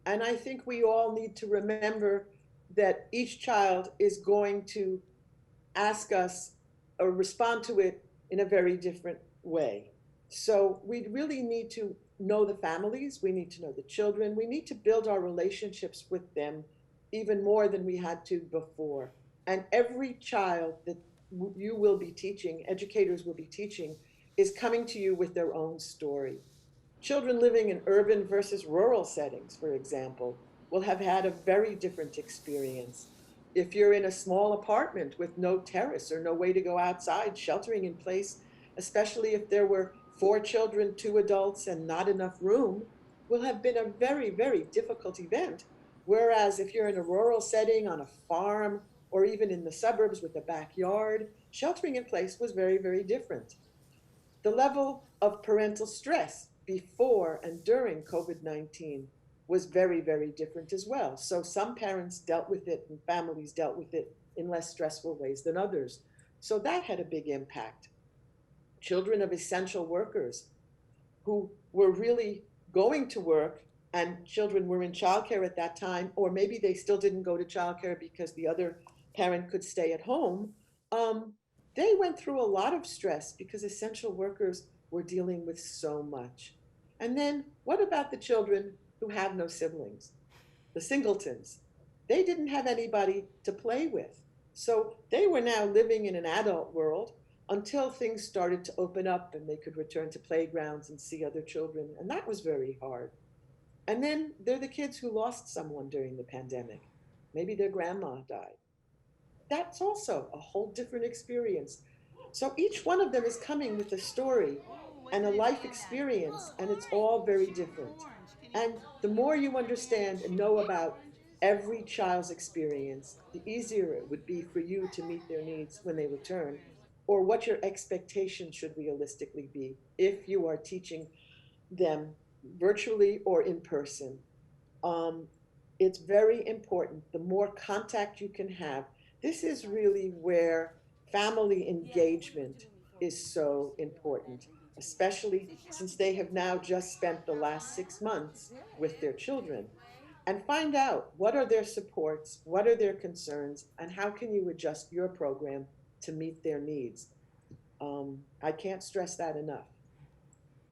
And I think we all need to remember that each child is going to ask us or respond to it in a very different way. So we really need to know the families, we need to know the children, we need to build our relationships with them even more than we had to before. And every child that you will be teaching, educators will be teaching, is coming to you with their own story. Children living in urban versus rural settings, for example, will have had a very different experience. If you're in a small apartment with no terrace or no way to go outside, sheltering in place, especially if there were four children, two adults, and not enough room, will have been a very, very difficult event. Whereas if you're in a rural setting, on a farm, or even in the suburbs with a backyard, sheltering in place was very, very different. The level of parental stress before and during COVID-19 was very, very different as well. So some parents dealt with it and families dealt with it in less stressful ways than others. So that had a big impact. Children of essential workers who were really going to work, and children were in childcare at that time, or maybe they still didn't go to childcare because the other parent could stay at home. Um, they went through a lot of stress because essential workers were dealing with so much. And then what about the children who have no siblings? The singletons. They didn't have anybody to play with. So they were now living in an adult world until things started to open up and they could return to playgrounds and see other children. And that was very hard. And then there are the kids who lost someone during the pandemic. Maybe their grandma died. That's also a whole different experience. So each one of them is coming with a story and a life experience, and it's all very different. And the more you understand and know about every child's experience, the easier it would be for you to meet their needs when they return, or what your expectation should realistically be if you are teaching them virtually or in person. Um, it's very important. The more contact you can have, this is really where family engagement is so important, especially since they have now just spent the last 6 months with their children. And find out what are their supports, what are their concerns, and how can you adjust your program to meet their needs. I can't stress that enough.